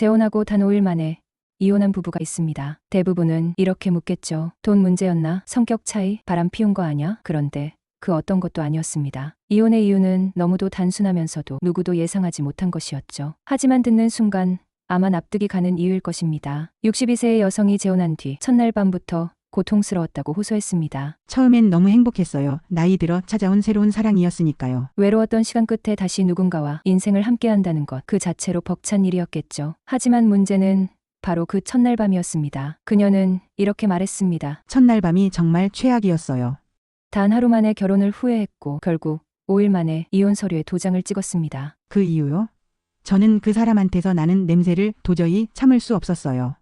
재혼하고 단 5일 만에 이혼한 부부가 있습니다. 대부분은 이렇게 묻겠죠. 돈 문제였나? 성격 차이? 바람 피운 거 아냐? 그런데 그 어떤 것도 아니었습니다. 이혼의 이유는 너무도 단순하면서도 누구도 예상하지 못한 것이었죠. 하지만 듣는 순간 아마 납득이 가는 이유일 것입니다. 62세의 여성이 재혼한 뒤 첫날 밤부터 고통스러웠다고 호소했습니다. 처음엔 너무 행복했어요. 나이 들어 찾아온 새로운 사랑이었으니까요. 외로웠던 시간 끝에 다시 누군가와 인생을 함께한다는 것 그 자체로 벅찬 일이었겠죠. 하지만 문제는 바로 그 첫날 밤이었습니다. 그녀는 이렇게 말했습니다. 첫날 밤이 정말 최악이었어요. 단 하루 만에 결혼을 후회했고 결국 5일 만에 이혼 서류에 도장을 찍었습니다. 그 이유요? 저는 그 사람한테서 나는 냄새를 도저히 참을 수 없었어요.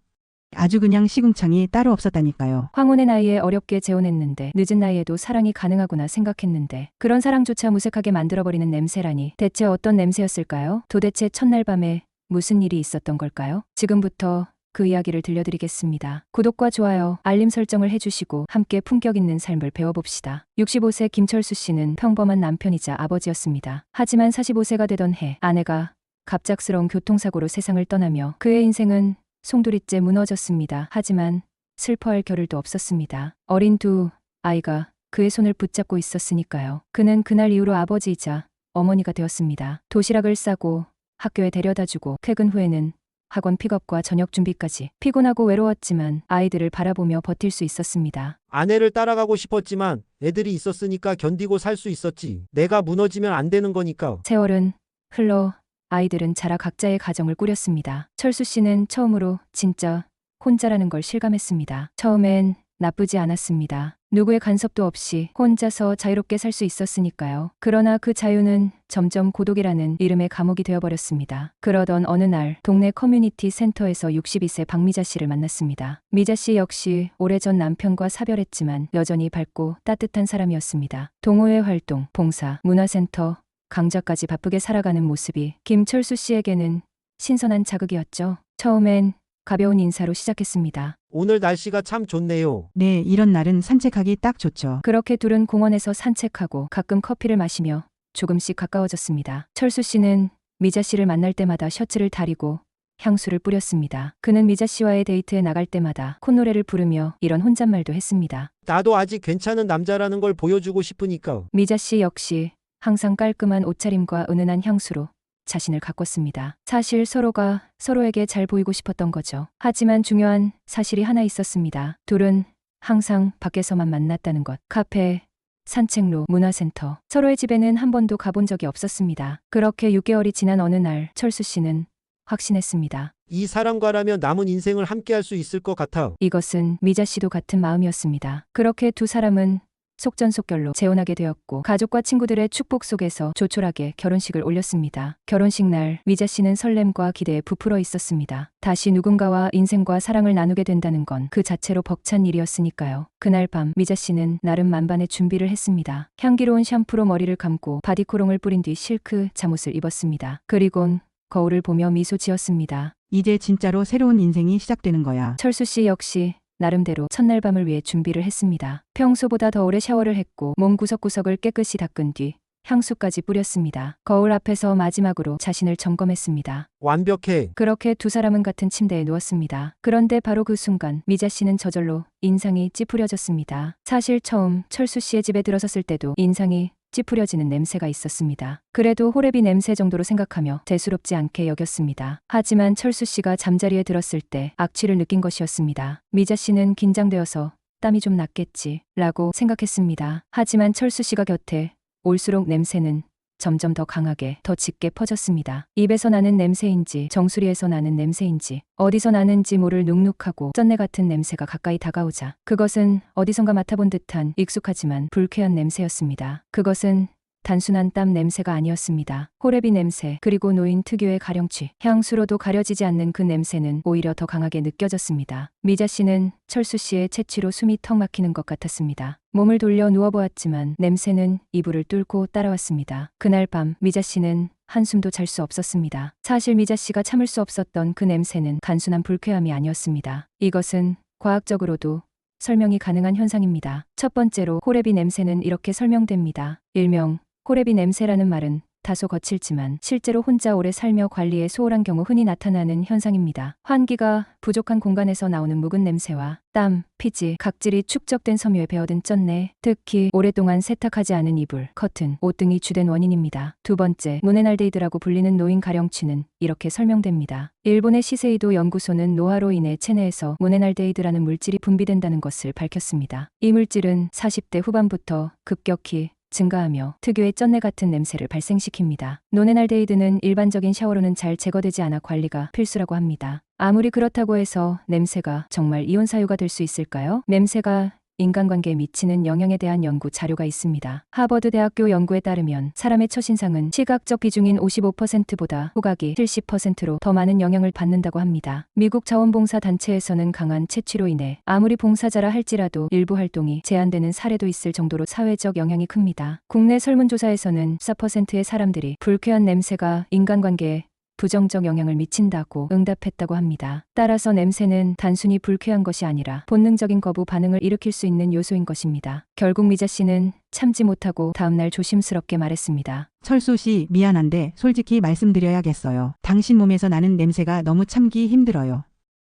아주 그냥 시궁창이 따로 없었다니까요. 황혼의 나이에 어렵게 재혼했는데 늦은 나이에도 사랑이 가능하구나 생각했는데 그런 사랑조차 무색하게 만들어버리는 냄새라니 대체 어떤 냄새였을까요? 도대체 첫날 밤에 무슨 일이 있었던 걸까요? 지금부터 그 이야기를 들려드리겠습니다. 구독과 좋아요, 알림 설정을 해주시고 함께 품격 있는 삶을 배워봅시다. 65세 김철수 씨는 평범한 남편이자 아버지였습니다. 하지만 45세가 되던 해 아내가 갑작스러운 교통사고로 세상을 떠나며 그의 인생은 송두리째 무너졌습니다. 하지만 슬퍼할 겨를도 없었습니다. 어린 두 아이가 그의 손을 붙잡고 있었으니까요. 그는 그날 이후로 아버지이자 어머니가 되었습니다. 도시락을 싸고 학교에 데려다주고 퇴근 후에는 학원 픽업과 저녁 준비까지 피곤하고 외로웠지만 아이들을 바라보며 버틸 수 있었습니다. 아내를 따라가고 싶었지만 애들이 있었으니까 견디고 살 수 있었지. 내가 무너지면 안 되는 거니까. 세월은 흘러 아이들은 자라 각자의 가정을 꾸렸습니다. 철수 씨는 처음으로 진짜 혼자라는 걸 실감했습니다. 처음엔 나쁘지 않았습니다. 누구의 간섭도 없이 혼자서 자유롭게 살 수 있었으니까요. 그러나 그 자유는 점점 고독이라는 이름의 감옥이 되어버렸습니다. 그러던 어느 날 동네 커뮤니티 센터에서 62세 박미자 씨를 만났습니다. 미자 씨 역시 오래전 남편과 사별했지만 여전히 밝고 따뜻한 사람이었습니다. 동호회 활동, 봉사, 문화센터, 강좌까지 바쁘게 살아가는 모습이 김철수 씨에게는 신선한 자극이었죠. 처음엔 가벼운 인사로 시작했습니다. 오늘 날씨가 참 좋네요. 네, 이런 날은 산책하기 딱 좋죠. 그렇게 둘은 공원에서 산책하고 가끔 커피를 마시며 조금씩 가까워졌습니다. 철수 씨는 미자 씨를 만날 때마다 셔츠를 다리고 향수를 뿌렸습니다. 그는 미자 씨와의 데이트에 나갈 때마다 콧노래를 부르며 이런 혼잣말도 했습니다. 나도 아직 괜찮은 남자라는 걸 보여주고 싶으니까. 미자 씨 역시 항상 깔끔한 옷차림과 은은한 향수로 자신을 가꿨습니다. 사실 서로가 서로에게 잘 보이고 싶었던 거죠. 하지만 중요한 사실이 하나 있었습니다. 둘은 항상 밖에서만 만났다는 것. 카페, 산책로, 문화센터. 서로의 집에는 한 번도 가본 적이 없었습니다. 그렇게 6개월이 지난 어느 날 철수 씨는 확신했습니다. 이 사람과라면 남은 인생을 함께할 수 있을 것 같아. 이것은 미자 씨도 같은 마음이었습니다. 그렇게 두 사람은 속전속결로 재혼하게 되었고 가족과 친구들의 축복 속에서 조촐하게 결혼식을 올렸습니다. 결혼식 날 미자 씨는 설렘과 기대에 부풀어 있었습니다. 다시 누군가와 인생과 사랑을 나누게 된다는 건 그 자체로 벅찬 일이었으니까요. 그날 밤 미자 씨는 나름 만반의 준비를 했습니다. 향기로운 샴푸로 머리를 감고 바디코롱을 뿌린 뒤 실크 잠옷을 입었습니다. 그리곤 거울을 보며 미소 지었습니다. 이제 진짜로 새로운 인생이 시작되는 거야. 철수 씨 역시 나름대로 첫날 밤을 위해 준비를 했습니다. 평소보다 더 오래 샤워를 했고 몸 구석구석을 깨끗이 닦은 뒤 향수까지 뿌렸습니다. 거울 앞에서 마지막으로 자신을 점검했습니다. 완벽해. 그렇게 두 사람은 같은 침대에 누웠습니다. 그런데 바로 그 순간 미자 씨는 저절로 인상이 찌푸려졌습니다. 사실 처음 철수 씨의 집에 들어섰을 때도 인상이 찌푸려지는 냄새가 있었습니다. 그래도 호레비 냄새 정도로 생각하며 대수롭지 않게 여겼습니다. 하지만 철수 씨가 잠자리에 들었을 때 악취를 느낀 것이었습니다. 미자 씨는 긴장되어서 땀이 좀 났겠지 라고 생각했습니다. 하지만 철수 씨가 곁에 올수록 냄새는 점점 더 강하게 더 짙게 퍼졌습니다. 입에서 나는 냄새인지 정수리에서 나는 냄새인지 어디서 나는지 모를 눅눅하고 쩐내 같은 냄새가 가까이 다가오자 그것은 어디선가 맡아본 듯한 익숙하지만 불쾌한 냄새였습니다. 그것은 단순한 땀 냄새가 아니었습니다. 호레비 냄새 그리고 노인 특유의 가령취. 향수로도 가려지지 않는 그 냄새는 오히려 더 강하게 느껴졌습니다. 미자 씨는 철수 씨의 채취로 숨이 턱 막히는 것 같았습니다. 몸을 돌려 누워보았지만 냄새는 이불을 뚫고 따라왔습니다. 그날 밤 미자 씨는 한숨도 잘 수 없었습니다. 사실 미자 씨가 참을 수 없었던 그 냄새는 단순한 불쾌함이 아니었습니다. 이것은 과학적으로도 설명이 가능한 현상입니다. 첫 번째로 호레비 냄새는 이렇게 설명됩니다. 일명 호레비 냄새라는 말은 다소 거칠지만 실제로 혼자 오래 살며 관리에 소홀한 경우 흔히 나타나는 현상입니다. 환기가 부족한 공간에서 나오는 묵은 냄새와 땀, 피지, 각질이 축적된 섬유에 배어든 쩐내, 특히 오랫동안 세탁하지 않은 이불, 커튼, 옷 등이 주된 원인입니다. 두 번째, 모네날데이드라고 불리는 노인 가령취는 이렇게 설명됩니다. 일본의 시세이도 연구소는 노화로 인해 체내에서 모네날데이드라는 물질이 분비된다는 것을 밝혔습니다. 이 물질은 40대 후반부터 급격히 증가하며 특유의 쩐내 같은 냄새를 발생시킵니다. 모네날데이드는 일반적인 샤워로는 잘 제거되지 않아 관리가 필수라고 합니다. 아무리 그렇다고 해서 냄새가 정말 이온 사유가 될 수 있을까요? 냄새가 인간관계에 미치는 영향에 대한 연구 자료가 있습니다. 하버드 대학교 연구에 따르면 사람의 첫인상은 시각적 비중인 55%보다 후각이 70%로 더 많은 영향을 받는다고 합니다. 미국 자원봉사 단체에서는 강한 채취로 인해 아무리 봉사자라 할지라도 일부 활동이 제한되는 사례도 있을 정도로 사회적 영향이 큽니다. 국내 설문조사에서는 4%의 사람들이 불쾌한 냄새가 인간관계에 부정적 영향을 미친다고 응답했다고 합니다. 따라서 냄새는 단순히 불쾌한 것이 아니라 본능적인 거부 반응을 일으킬 수 있는 요소인 것입니다. 결국 미자 씨는 참지 못하고 다음날 조심스럽게 말했습니다. 철수 씨, 미안한데 솔직히 말씀드려야겠어요. 당신 몸에서 나는 냄새가 너무 참기 힘들어요.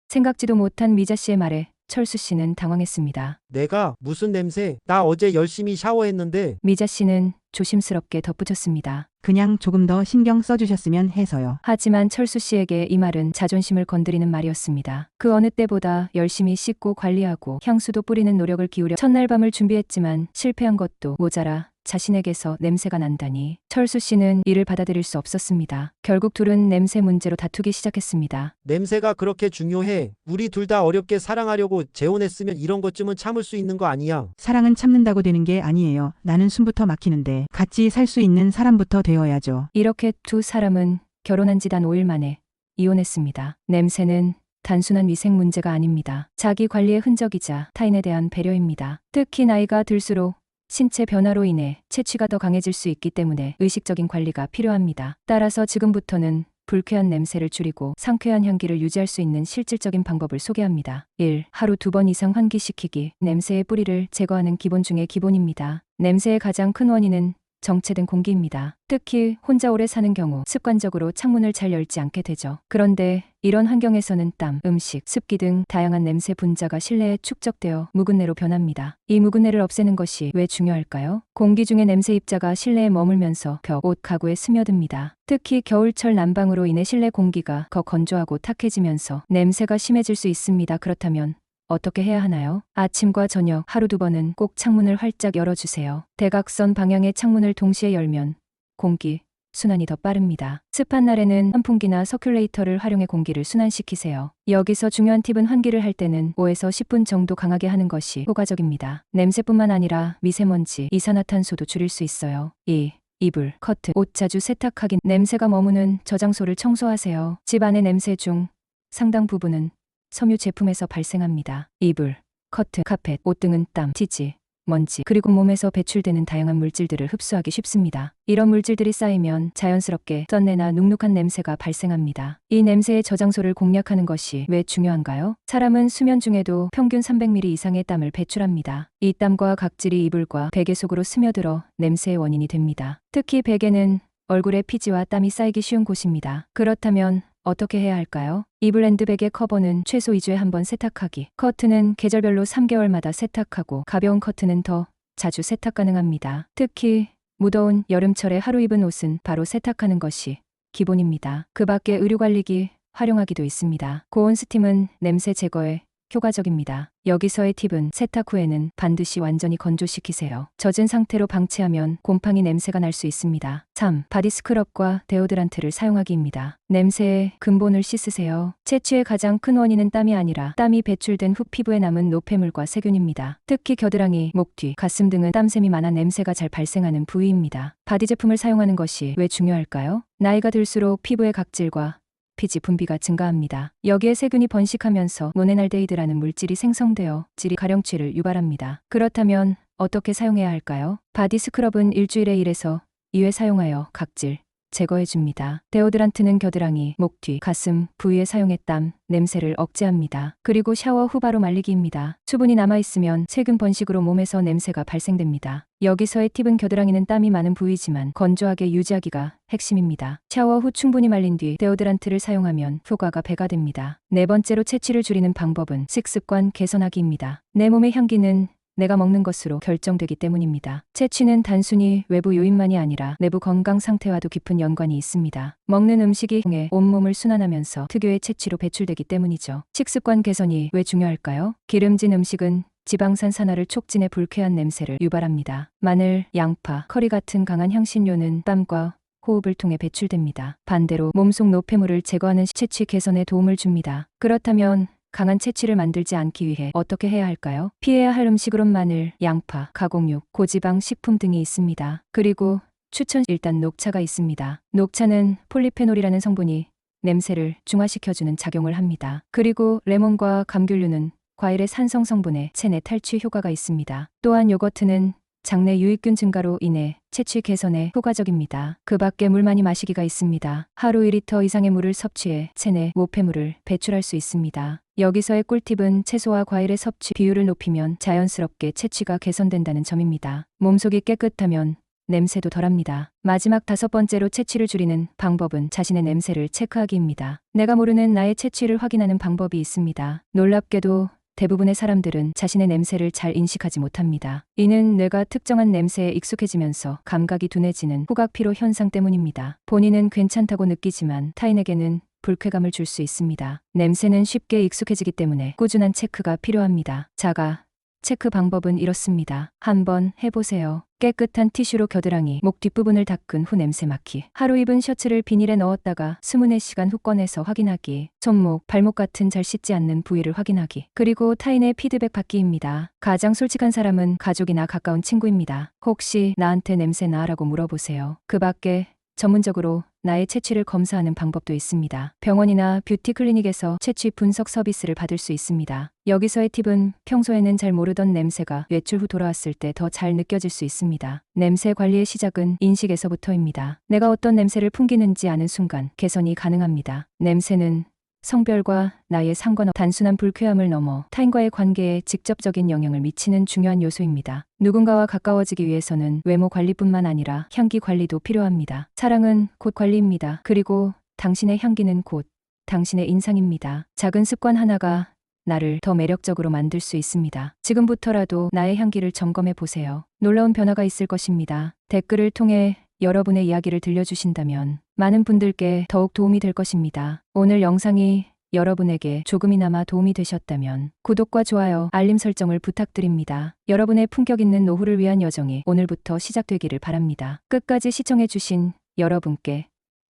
생각지도 못한 미자 씨의 말에 철수 씨는 당황했습니다. 내가 무슨 냄새? 나 어제 열심히 샤워했는데. 미자 씨는 조심스럽게 덧붙였습니다. 그냥 조금 더 신경 써주셨으면 해서요. 하지만 철수 씨에게 이 말은 자존심을 건드리는 말이었습니다. 그 어느 때보다 열심히 씻고 관리하고 향수도 뿌리는 노력을 기울여 첫날 밤을 준비했지만 실패한 것도 모자라 자신에게서 냄새가 난다니 철수 씨는 이를 받아들일 수 없었습니다. 결국 둘은 냄새 문제로 다투기 시작했습니다. 냄새가 그렇게 중요해. 우리 둘 다 어렵게 사랑하려고 재혼했으면 이런 것쯤은 참을 수 있는 거 아니야. 사랑은 참는다고 되는 게 아니에요. 나는 숨부터 막히는데 같이 살 수 있는 사람부터 되어야죠. 이렇게 두 사람은 결혼한 지 단 5일 만에 이혼했습니다. 냄새는 단순한 위생 문제가 아닙니다. 자기 관리의 흔적이자 타인에 대한 배려입니다. 특히 나이가 들수록 신체 변화로 인해 체취가 더 강해질 수 있기 때문에 의식적인 관리가 필요합니다. 따라서 지금부터는 불쾌한 냄새를 줄이고 상쾌한 향기를 유지할 수 있는 실질적인 방법을 소개합니다. 1. 하루 2번 이상 환기시키기. 냄새의 뿌리를 제거하는 기본 중에 기본입니다. 냄새의 가장 큰 원인은 정체된 공기입니다. 특히 혼자 오래 사는 경우 습관적으로 창문을 잘 열지 않게 되죠. 그런데 이런 환경에서는 땀, 음식, 습기 등 다양한 냄새 분자가 실내에 축적되어 묵은내로 변합니다. 이 묵은내를 없애는 것이 왜 중요할까요? 공기 중의 냄새 입자가 실내에 머물면서 벽, 옷, 가구에 스며듭니다. 특히 겨울철 난방으로 인해 실내 공기가 더 건조하고 탁해지면서 냄새가 심해질 수 있습니다. 그렇다면 어떻게 해야 하나요? 아침과 저녁 하루 2번은 꼭 창문을 활짝 열어주세요. 대각선 방향의 창문을 동시에 열면 공기 순환이 더 빠릅니다. 습한 날에는 선풍기나 서큘레이터를 활용해 공기를 순환시키세요. 여기서 중요한 팁은 환기를 할 때는 5에서 10분 정도 강하게 하는 것이 효과적입니다. 냄새뿐만 아니라 미세먼지, 이산화탄소도 줄일 수 있어요. 2. 이불, 커튼, 옷 자주 세탁하기. 냄새가 머무는 저장소를 청소하세요. 집 안의 냄새 중 상당 부분은 섬유 제품에서 발생합니다. 이불, 커튼, 카펫, 옷 등은 땀, 티지, 먼지, 그리고 몸에서 배출되는 다양한 물질들을 흡수하기 쉽습니다. 이런 물질들이 쌓이면 자연스럽게 쩐내나 눅눅한 냄새가 발생합니다. 이 냄새의 저장소를 공략하는 것이 왜 중요한가요? 사람은 수면 중에도 평균 300ml 이상의 땀을 배출합니다. 이 땀과 각질이 이불과 베개 속으로 스며들어 냄새의 원인이 됩니다. 특히 베개는 얼굴에 피지와 땀이 쌓이기 쉬운 곳입니다. 그렇다면 어떻게 해야 할까요? 이불 앤드백의 커버는 최소 2주에 한 번 세탁하기. 커튼은 계절별로 3개월마다 세탁하고 가벼운 커튼은 더 자주 세탁 가능합니다. 특히 무더운 여름철에 하루 입은 옷은 바로 세탁하는 것이 기본입니다. 그 밖에 의류관리기 활용하기도 있습니다. 고온 스팀은 냄새 제거에 효과적입니다. 여기서의 팁은 세탁 후에는 반드시 완전히 건조시키세요. 젖은 상태로 방치하면 곰팡이 냄새가 날 수 있습니다. 3. 바디 스크럽과 데오드란트를 사용하기입니다. 냄새의 근본을 씻으세요. 채취의 가장 큰 원인은 땀이 아니라 땀이 배출된 후 피부에 남은 노폐물과 세균입니다. 특히 겨드랑이, 목 뒤, 가슴 등은 땀샘이 많아 냄새가 잘 발생하는 부위입니다. 바디 제품을 사용하는 것이 왜 중요할까요? 나이가 들수록 피부의 각질과 피지 분비가 증가합니다. 여기에 세균이 번식하면서 모네날데이드라는 물질이 생성되어 질이 가령취를 유발합니다. 그렇다면 어떻게 사용해야 할까요? 바디 스크럽은 일주일에 1에서 2회 사용하여 각질, 제거해줍니다. 데오드란트는 겨드랑이, 목 뒤, 가슴, 부위에 사용했담, 냄새를 억제합니다. 그리고 샤워 후 바로 말리기입니다. 수분이 남아있으면 세균 번식으로 몸에서 냄새가 발생됩니다. 여기서의 팁은 겨드랑이는 땀이 많은 부위지만 건조하게 유지하기가 핵심입니다. 샤워 후 충분히 말린 뒤 데오드란트를 사용하면 효과가 배가 됩니다. 네 번째로 채취를 줄이는 방법은 식습관 개선하기입니다. 내 몸의 향기는 내가 먹는 것으로 결정되기 때문입니다. 채취는 단순히 외부 요인만이 아니라 내부 건강 상태와도 깊은 연관이 있습니다. 먹는 음식이 흉에 온몸을 순환하면서 특유의 채취로 배출되기 때문이죠. 식습관 개선이 왜 중요할까요? 기름진 음식은 지방산 산화를 촉진해 불쾌한 냄새를 유발합니다. 마늘, 양파, 커리 같은 강한 향신료는 땀과 호흡을 통해 배출됩니다. 반대로 몸속 노폐물을 제거하는 채취 개선에 도움을 줍니다. 그렇다면 강한 채취를 만들지 않기 위해 어떻게 해야 할까요? 피해야 할 음식으론 마늘, 양파, 가공육, 고지방 식품 등이 있습니다. 그리고 추천 일단 녹차가 있습니다. 녹차는 폴리페놀이라는 성분이 냄새를 중화시켜주는 작용을 합니다. 그리고 레몬과 감귤류는 과일의 산성 성분에 체내 탈취 효과가 있습니다. 또한 요거트는 장내 유익균 증가로 인해 채취 개선에 효과적입니다. 그 밖에 물 많이 마시기가 있습니다. 하루 1리터 이상의 물을 섭취해 체내 노폐물을 배출할 수 있습니다. 여기서의 꿀팁은 채소와 과일의 섭취 비율을 높이면 자연스럽게 채취가 개선된다는 점입니다. 몸속이 깨끗하면 냄새도 덜합니다. 마지막 5번째로 채취를 줄이는 방법은 자신의 냄새를 체크하기입니다. 내가 모르는 나의 채취를 확인하는 방법이 있습니다. 놀랍게도 대부분의 사람들은 자신의 냄새를 잘 인식하지 못합니다. 이는 뇌가 특정한 냄새에 익숙해지면서 감각이 둔해지는 후각피로 현상 때문입니다. 본인은 괜찮다고 느끼지만 타인에게는 불쾌감을 줄 수 있습니다. 냄새는 쉽게 익숙해지기 때문에 꾸준한 체크가 필요합니다. 자가 체크 방법은 이렇습니다. 한번 해보세요. 깨끗한 티슈로 겨드랑이, 목 뒷부분을 닦은 후 냄새 맡기. 하루 입은 셔츠를 비닐에 넣었다가 24시간 후 꺼내서 확인하기. 손목, 발목 같은 잘 씻지 않는 부위를 확인하기. 그리고 타인의 피드백 받기입니다. 가장 솔직한 사람은 가족이나 가까운 친구입니다. 혹시 나한테 냄새 나라고 물어보세요. 그 밖에 전문적으로 나의 채취를 검사하는 방법도 있습니다. 병원이나 뷰티 클리닉에서 채취 분석 서비스를 받을 수 있습니다. 여기서의 팁은 평소에는 잘 모르던 냄새가 외출 후 돌아왔을 때 더 잘 느껴질 수 있습니다. 냄새 관리의 시작은 인식에서부터입니다. 내가 어떤 냄새를 풍기는지 아는 순간 개선이 가능합니다. 냄새는 성별과 나이에 상관없이 단순한 불쾌함을 넘어 타인과의 관계에 직접적인 영향을 미치는 중요한 요소입니다. 누군가와 가까워지기 위해서는 외모 관리뿐만 아니라 향기 관리도 필요합니다. 사랑은 곧 관리입니다. 그리고 당신의 향기는 곧 당신의 인상입니다. 작은 습관 하나가 나를 더 매력적으로 만들 수 있습니다. 지금부터라도 나의 향기를 점검해 보세요. 놀라운 변화가 있을 것입니다. 댓글을 통해 여러분의 이야기를 들려주신다면 많은 분들께 더욱 도움이 될 것입니다. 오늘 영상이 여러분에게 조금이나마 도움이 되셨다면 구독과 좋아요, 알림 설정을 부탁드립니다. 여러분의 품격 있는 노후를 위한 여정이 오늘부터 시작되기를 바랍니다. 끝까지 시청해주신 여러분께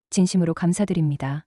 진심으로 감사드립니다.